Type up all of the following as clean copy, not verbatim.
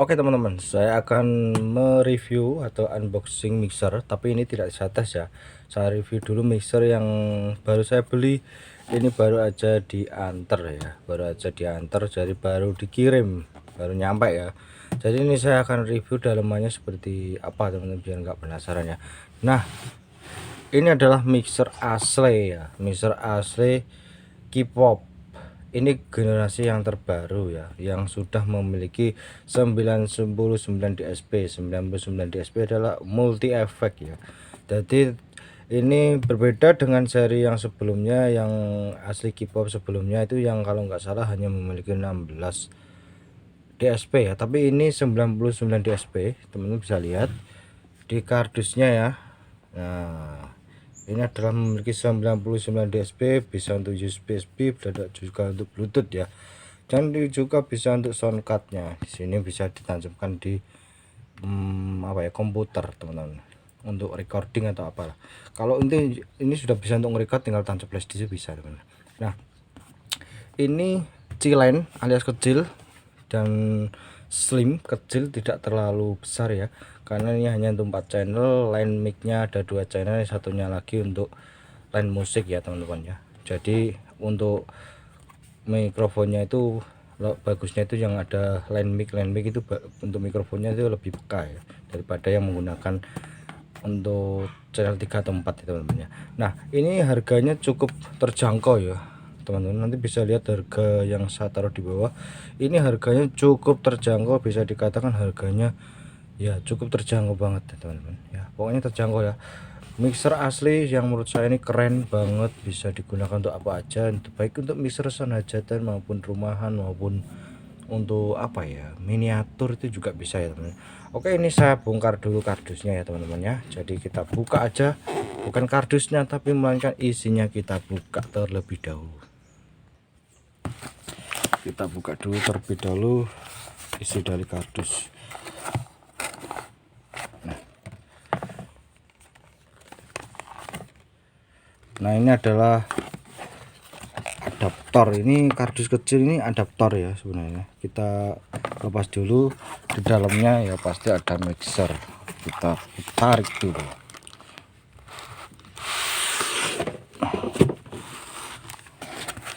Oke teman-teman, saya akan mereview atau unboxing mixer, tapi ini tidak saya tes ya. Saya review dulu mixer yang baru saya beli. Ini baru aja diantar ya, baru aja diantar, jadi baru dikirim, baru nyampe ya. Jadi ini saya akan review dalamannya seperti apa teman-teman, biar nggak penasaran ya. Nah, ini adalah mixer asli ya, mixer asli K-pop. Ini generasi yang terbaru ya, yang sudah memiliki 99 DSP. 99 DSP adalah multi efek ya. Jadi ini berbeda dengan seri yang sebelumnya, yang asli K-pop sebelumnya itu yang kalau nggak salah hanya memiliki 16 DSP ya, tapi ini 99 DSP. Teman-teman bisa lihat di kardusnya ya. Nah, ini adalah memiliki 99 DSP, bisa untuk USB, dan juga untuk Bluetooth ya. Dan juga bisa untuk sound cardnya. Di sini bisa ditancapkan di komputer teman-teman, untuk recording atau apalah. Kalau ini sudah bisa untuk record, tinggal tancap flash disk bisa teman-teman. Nah, ini C-line alias kecil dan slim, kecil, tidak terlalu besar ya, karena ini hanya untuk 4 channel. Line mic-nya ada 2 channel, satunya lagi untuk line musik ya teman-teman ya. Jadi untuk mikrofonnya itu bagusnya itu yang ada line mic itu untuk mikrofonnya itu lebih peka ya, daripada yang menggunakan untuk channel 3 atau 4 ya teman-teman ya. Nah, ini harganya cukup terjangkau ya teman-teman, nanti bisa lihat harga yang saya taruh di bawah. Ini harganya cukup terjangkau, bisa dikatakan harganya ya cukup terjangkau banget ya teman-teman ya, pokoknya terjangkau ya. Mixer asli yang menurut saya ini keren banget, bisa digunakan untuk apa aja, baik untuk mixer sound hajatan maupun rumahan maupun untuk apa ya, miniatur itu juga bisa ya teman-teman. Oke, ini saya bongkar dulu kardusnya ya teman-teman ya. Jadi kita buka aja, bukan kardusnya tapi melainkan isinya, kita buka terlebih dahulu. Kita buka dulu terlebih dahulu isi dari kardus. Nah, ini adalah adaptor. Ini kardus kecil, ini adaptor ya sebenarnya. Kita lepas dulu, di dalamnya ya pasti ada mixer. Kita tarik dulu.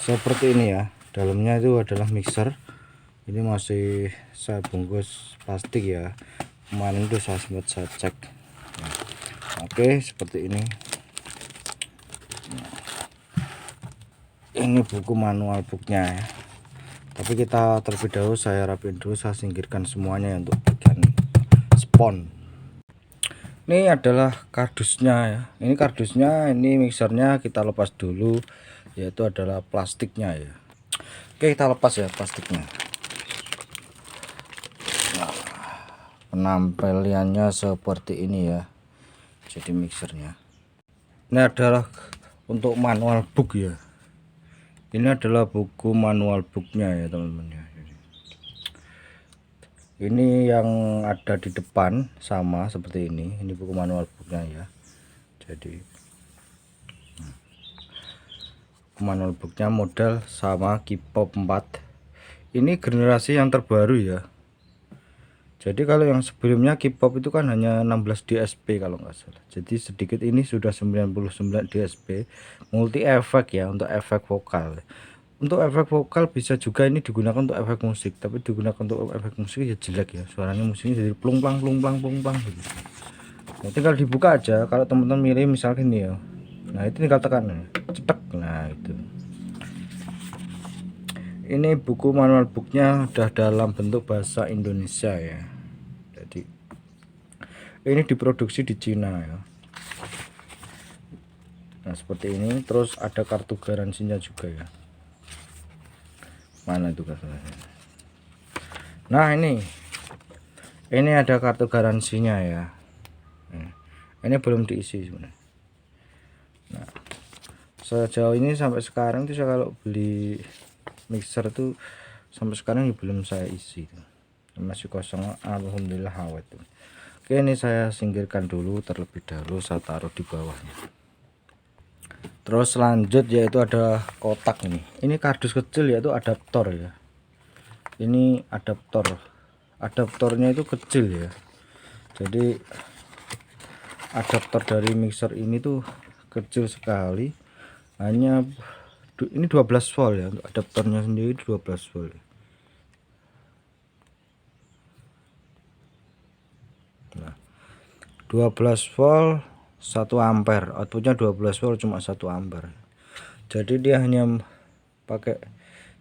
Seperti ini ya, dalamnya itu adalah mixer. Ini masih saya bungkus plastik ya, kemarin itu saya sempat saya cek. Nah, oke, seperti ini. Ini buku manual booknya ya, tapi kita terlebih dahulu saya rapiin dulu, saya singkirkan semuanya untuk bagian spon. Ini adalah kardusnya ya, ini kardusnya, ini mixernya kita lepas dulu, yaitu adalah plastiknya ya. Oke, kita lepas ya plastiknya. Nah, penampilannya seperti ini ya, jadi mixernya. Ini adalah untuk manual book ya, ini adalah buku manual booknya ya teman-teman ya. Ini yang ada di depan sama seperti ini buku manual booknya ya. Jadi manual booknya model sama K-pop 4. Ini generasi yang terbaru ya. Jadi kalau yang sebelumnya K-pop itu kan hanya 16 DSP kalau nggak salah. Jadi sedikit ini sudah 99 DSP, multi efek ya, untuk efek vokal. Untuk efek vokal bisa juga ini digunakan untuk efek musik, tapi digunakan untuk efek musik ya jelek ya, suaranya musiknya jadi plung plang gitu. Nah, tinggal dibuka aja kalau teman-teman milih misalkan ini ya. Nah, itu tinggal tekan cetek. Nah, itu. Ini buku manual booknya udah dalam bentuk bahasa Indonesia ya. Jadi ini diproduksi di Cina ya. Nah, seperti ini. Terus ada kartu garansinya juga ya. Mana itu kartunya? Nah, ini ada kartu garansinya ya. Ini belum diisi sebenarnya. Nah, sejauh ini sampai sekarang tuh saya kalau beli mixer tuh sampai sekarang belum saya isi, masih kosong, alhamdulillah awet. Oke, ini saya singkirkan dulu terlebih dahulu, saya taruh di bawahnya. Terus lanjut yaitu ada kotak ini kardus kecil yaitu adaptor ya. Ini adaptor adaptornya itu kecil ya, jadi adaptor dari mixer ini tuh kecil sekali, hanya ini 12 volt ya, untuk adaptornya sendiri 12 volt. Nah, 12 volt 1 ampere, outputnya 12 volt cuma 1 ampere, jadi dia hanya pakai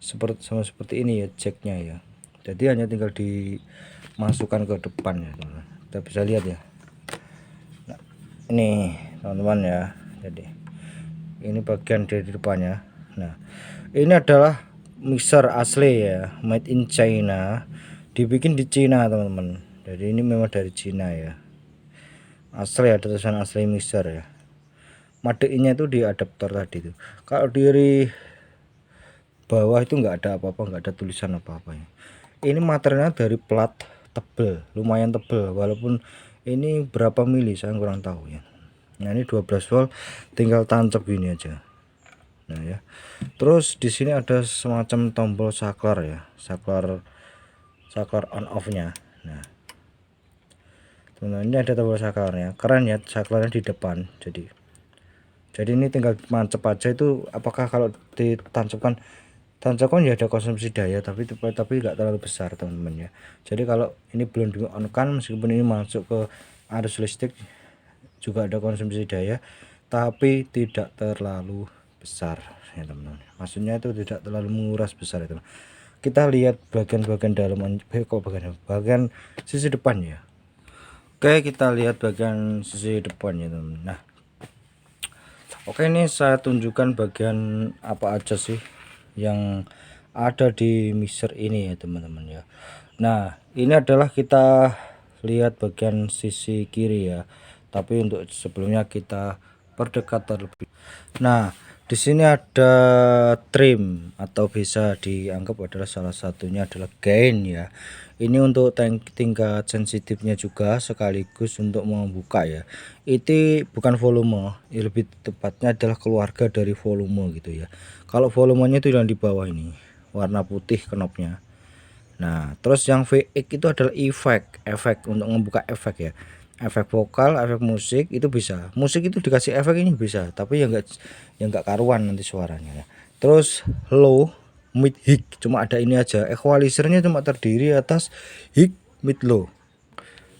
seperti ini ya jacknya ya, jadi hanya tinggal dimasukkan ke depan ya teman-teman. Kita bisa lihat ya, nah, ini teman-teman ya, jadi ini bagian dari depannya. Nah, ini adalah mixer asli ya, made in China, dibikin di Cina teman-teman, jadi ini memang dari Cina ya, asli, ada tulisan asli mixer ya. Madeinya itu di adaptor tadi tuh, kalau di bawah itu nggak ada apa-apa, nggak ada tulisan apa-apa ya. Ini materialnya dari plat tebel, lumayan tebel, walaupun ini berapa mili saya kurang tahu ya. Nah, ini 12 volt, tinggal tancap gini aja. Nah ya, terus di sini ada semacam tombol saklar ya, saklar on off nya. Nah teman-teman, ini ada tombol saklarnya, keren ya, saklarnya di depan. Jadi ini tinggal mancep aja itu, apakah kalau ditancapkan ya ada konsumsi daya, tapi nggak terlalu besar teman-teman ya. Jadi kalau ini belum di on kan, meskipun ini masuk ke arus listrik juga ada konsumsi daya, tapi tidak terlalu besar ya teman-teman, maksudnya itu tidak terlalu menguras besar itu. Kita lihat bagian dalam, bagian sisi depan ya. Oke, kita lihat bagian sisi depan ya teman-teman. Nah, oke, ini saya tunjukkan bagian apa aja sih yang ada di mixer ini ya teman-teman ya. Nah, ini adalah kita lihat bagian sisi kiri ya, tapi untuk sebelumnya kita perdekat terlebih. Nah, di sini ada trim, atau bisa dianggap adalah salah satunya adalah gain ya. Ini untuk tingkat sensitifnya juga, sekaligus untuk membuka ya. Itu bukan volume, lebih tepatnya adalah keluarga dari volume gitu ya. Kalau volumenya itu yang di bawah ini, warna putih knopnya. Nah, terus yang VX itu adalah efek untuk membuka efek ya. Efek vokal, efek musik itu bisa. Musik itu dikasih efek ini bisa, tapi ya enggak karuan nanti suaranya ya. Terus low, mid, high, cuma ada ini aja. Equalizernya cuma terdiri atas high, mid, low.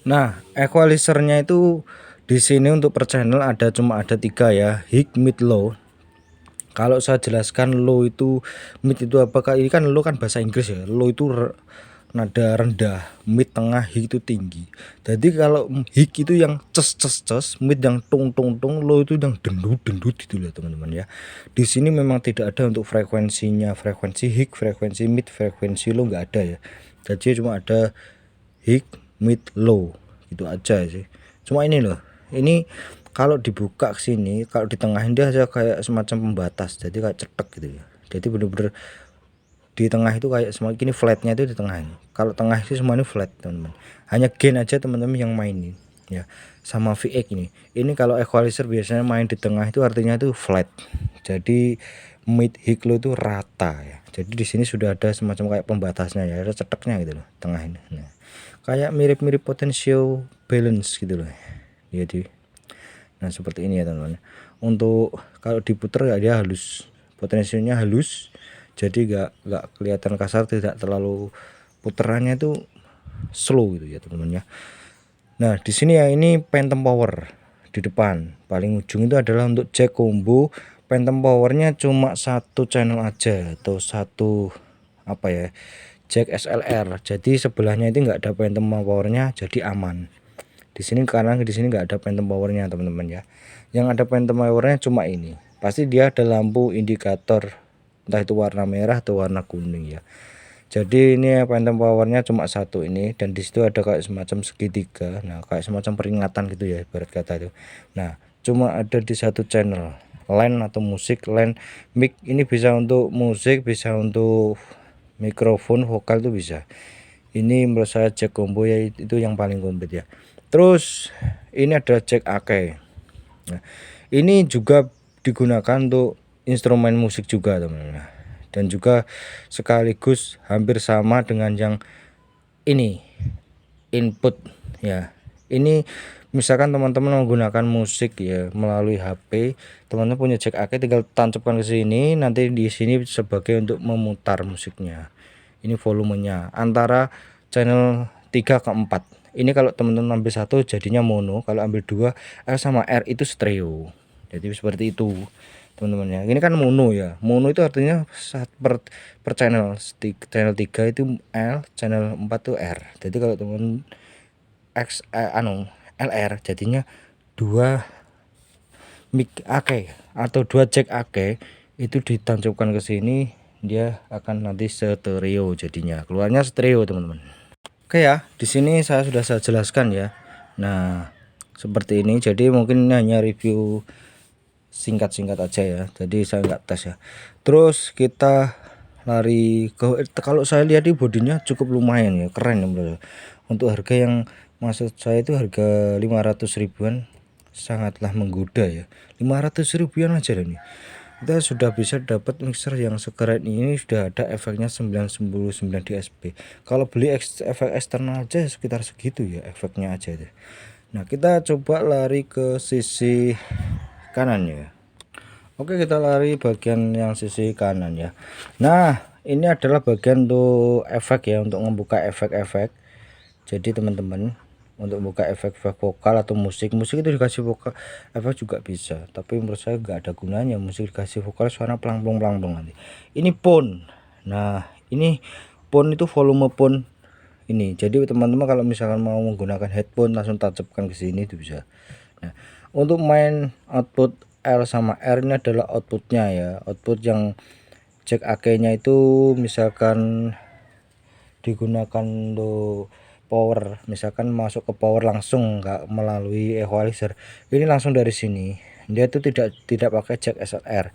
Nah, equalizernya itu di sini untuk per channel cuma ada 3 ya, high, mid, low. Kalau saya jelaskan low itu, mid itu apakah ini kan low kan bahasa Inggris ya. Low itu nada rendah, mid tengah, high itu tinggi. Jadi kalau high itu yang ces, mid yang tung, low itu yang dendut gitu ya teman-teman ya. Di sini memang tidak ada untuk frekuensinya, frekuensi high, frekuensi mid, frekuensi low nggak ada ya. Jadi cuma ada high, mid, low gitu aja sih. Cuma ini loh, ini kalau dibuka ke sini, kalau di tengah dia aja kayak semacam pembatas, jadi kayak cetek gitu ya. Jadi bener-bener di tengah itu kayak semakin ini flatnya itu di tengah ini. Kalau tengah itu semua ini flat teman-teman, hanya gain aja teman-teman yang mainin ya, sama VX ini. Ini kalau equalizer biasanya main di tengah itu artinya itu flat, jadi mid, high, low itu rata ya. Jadi di sini sudah ada semacam kayak pembatasnya ya, ada ceteknya gitu loh tengah ini. Nah, kayak mirip-mirip potential balance gitu loh. Jadi nah seperti ini ya teman-teman. Untuk kalau diputer ya dia halus, potensinya halus, jadi nggak kelihatan kasar, tidak terlalu puterannya itu slow gitu ya teman-teman ya. Nah di sini ya, ini phantom power di depan paling ujung itu adalah untuk jack combo. Phantom powernya cuma 1 channel aja, atau 1 apa ya, jack SLR. Jadi sebelahnya itu nggak ada phantom powernya, jadi aman. Di sini karena di sini nggak ada phantom powernya teman-teman ya. Yang ada phantom powernya cuma ini. Pasti dia ada lampu indikator, entah itu warna merah atau warna kuning ya. Jadi ini phantom powernya cuma 1 ini, dan di situ ada kayak semacam segitiga. Nah kayak semacam peringatan gitu ya ibarat kata itu. Nah cuma ada di 1 channel, line atau musik, line mic ini bisa untuk musik, bisa untuk mikrofon vokal itu bisa. Ini menurut saya jack combo ya, itu yang paling komplit ya. Terus ini ada jack AK. Nah, ini juga digunakan untuk instrumen musik juga teman-teman. Dan juga sekaligus hampir sama dengan yang ini input ya. Ini misalkan teman-teman menggunakan musik ya melalui HP, teman-teman punya jack AK, tinggal tancapkan ke sini, nanti di sini sebagai untuk memutar musiknya. Ini volumenya antara channel 3 ke 4. Ini kalau teman-teman ambil satu jadinya mono, kalau ambil dua L sama R itu stereo. Jadi seperti itu teman-teman ya. Ini kan mono ya. Mono itu artinya per channel. Channel 3 itu L, channel 4 itu R. Jadi kalau teman LR jadinya dua mic AK atau dua jack AK itu ditancapkan ke sini, dia akan nanti stereo, jadinya keluarnya stereo teman-teman. Oke ya, di sini saya jelaskan ya. Nah seperti ini, jadi mungkin ini hanya review singkat-singkat aja ya, jadi saya nggak tes ya. Terus kita lari ke, kalau saya lihat di bodinya cukup lumayan ya, keren ya bro. Untuk harga yang maksud saya itu harga 500 ribuan sangatlah menggoda ya. 500 ribuan aja nih kita sudah bisa dapat mixer yang sekeren ini, sudah ada efeknya 999 DSP. Kalau beli efek eksternal aja sekitar segitu ya efeknya aja deh. Nah kita coba lari ke sisi kanan ya. Oke, kita lari bagian yang sisi kanan ya. Nah ini adalah bagian untuk efek ya, untuk membuka efek-efek. Jadi teman-teman untuk buka efek-efek vokal atau musik itu dikasih vokal efek juga bisa, tapi menurut saya nggak ada gunanya musik dikasih vokal suara pelang-pelang nanti. Ini pon. Nah ini pon itu volume pon ini, jadi teman-teman kalau misalkan mau menggunakan headphone langsung tancapkan ke sini itu bisa. Nah untuk main output L sama R ini adalah outputnya ya, output yang jack AK nya itu misalkan digunakan untuk power, misalkan masuk ke power langsung nggak melalui equalizer, ini langsung dari sini, dia itu tidak pakai jack SLR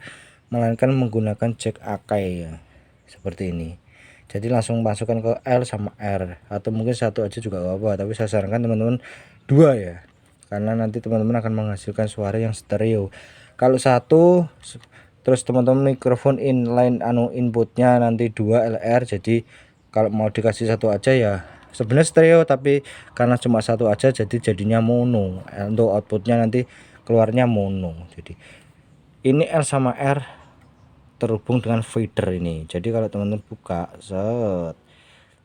melainkan menggunakan jack AK ya, seperti ini. Jadi langsung masukkan ke L sama R, atau mungkin satu aja juga apa-apa, tapi saya sarankan teman-teman dua ya, karena nanti teman-teman akan menghasilkan suara yang stereo. Kalau satu terus teman-teman mikrofon inline inputnya nanti 2 LR, jadi kalau mau dikasih satu aja ya sebenarnya stereo, tapi karena cuma satu aja jadi jadinya mono. Untuk outputnya nanti keluarnya mono. Jadi ini L sama R terhubung dengan fader ini, jadi kalau teman-teman buka set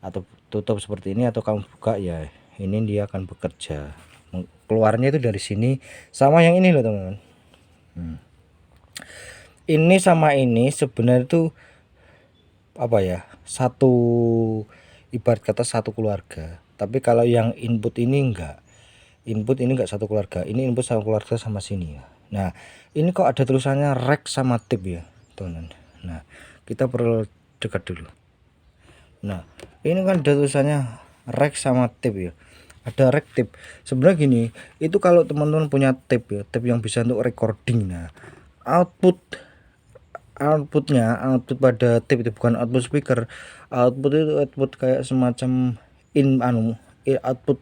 atau tutup seperti ini, atau kamu buka ya, ini dia akan bekerja. Keluarnya itu dari sini, sama yang ini loh teman-teman. Ini sama ini sebenarnya itu apa ya, satu, ibarat kata satu keluarga. Tapi kalau yang input ini enggak, input ini enggak satu keluarga, ini input satu keluarga sama sini ya. Nah ini kok ada tulisannya rek sama tip ya teman-teman. Nah kita perlu dekat dulu. Nah ini kan ada tulisannya rek sama tip ya, ada rek tip. Sebenarnya gini, itu kalau teman-teman punya tip ya, tip yang bisa untuk recording. Nah outputnya, output pada tip itu bukan output speaker. Output itu output kayak semacam output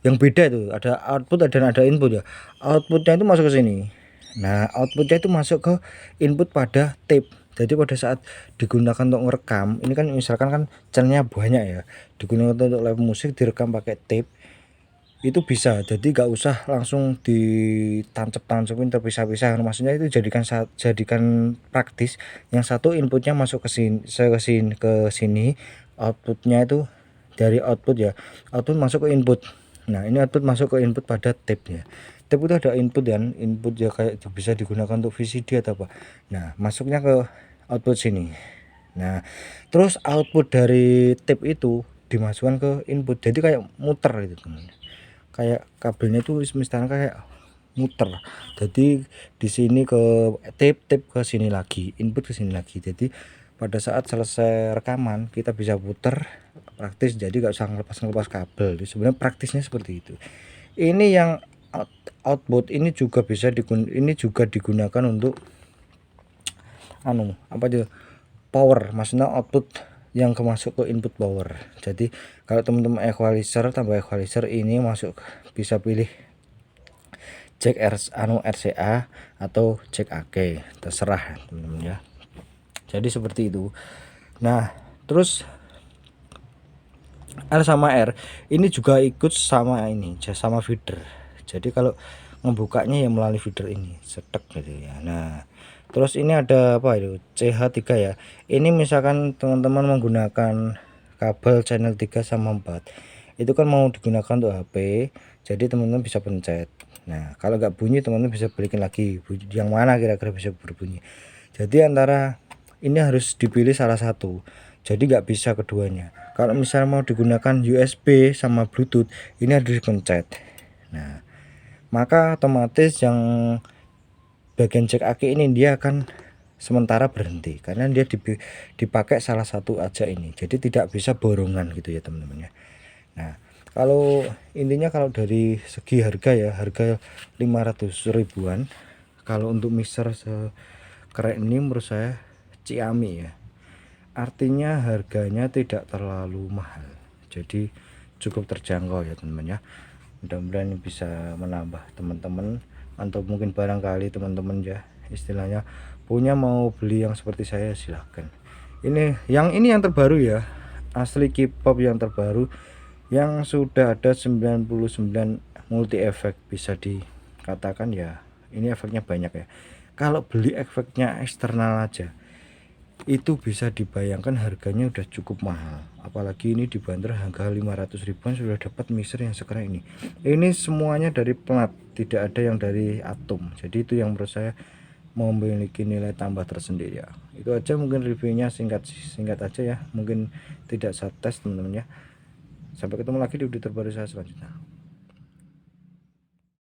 yang beda, itu ada output dan ada input ya. Outputnya itu masuk ke sini, nah outputnya itu masuk ke input pada tape. Jadi pada saat digunakan untuk merekam, ini kan misalkan kan channelnya banyak ya, digunakan untuk live musik direkam pakai tape, itu bisa. Jadi gak usah langsung ditancap-tancapin terpisah-pisah, maksudnya itu jadikan praktis. Yang satu inputnya masuk ke sini, outputnya itu dari output ya, output masuk ke input. Nah ini output masuk ke input pada tape ya. Tape itu ada input dan input ya, kayak bisa digunakan untuk VCD atau apa. Nah masuknya ke output sini. Nah terus output dari tape itu dimasukkan ke input, jadi kayak muter itu teman, kayak kabelnya itu misalnya kayak muter. Jadi di sini ke tape ke sini lagi, input ke sini lagi. Jadi pada saat selesai rekaman kita bisa puter, praktis. Jadi gak usah ngelepas kabel. Jadi sebenarnya praktisnya seperti itu. Ini yang output ini juga bisa digunakan untuk apa aja power, maksudnya output yang masuk ke input power. Jadi kalau teman-teman equalizer, tambah equalizer ini masuk, bisa pilih jack RCA atau jack AK, terserah teman-teman ya. Jadi seperti itu. Nah terus R sama R ini juga ikut sama ini sama feeder. Jadi kalau ngebukanya ya melalui feeder ini setek gitu ya. Nah terus ini ada apa itu CH3 ya, ini misalkan teman-teman menggunakan kabel channel 3 sama 4 itu kan mau digunakan untuk HP, jadi teman-teman bisa pencet. Nah kalau nggak bunyi teman-teman bisa balikin lagi yang mana kira-kira bisa berbunyi. Jadi antara ini harus dipilih salah satu, jadi nggak bisa keduanya. Kalau misalnya mau digunakan USB sama Bluetooth ini harus dipencet. Nah maka otomatis yang bagian jack aki ini dia akan sementara berhenti karena dia dipakai salah satu aja ini, jadi tidak bisa borongan gitu ya teman-teman ya. Nah kalau intinya kalau dari segi harga ya, harga 500 ribuan kalau untuk mixer sekeren ini menurut saya Xiaomi ya, artinya harganya tidak terlalu mahal, jadi cukup terjangkau ya teman-teman ya. Mudah-mudahan bisa menambah teman-teman, atau mungkin barangkali teman-teman ya istilahnya punya mau beli yang seperti saya silahkan. Ini yang terbaru ya, asli K-pop yang terbaru yang sudah ada 99 multi efek, bisa dikatakan ya ini efeknya banyak ya. Kalau beli efeknya eksternal aja itu bisa dibayangkan harganya udah cukup mahal, apalagi ini dibanderol harga 500 ribuan sudah dapat mixer yang sekarang ini semuanya dari plat, tidak ada yang dari atom. Jadi itu yang menurut saya memiliki nilai tambah tersendiri ya. Itu aja mungkin reviewnya, singkat aja ya, mungkin tidak saya tes teman-teman ya. Sampai ketemu lagi di video terbaru saya selanjutnya.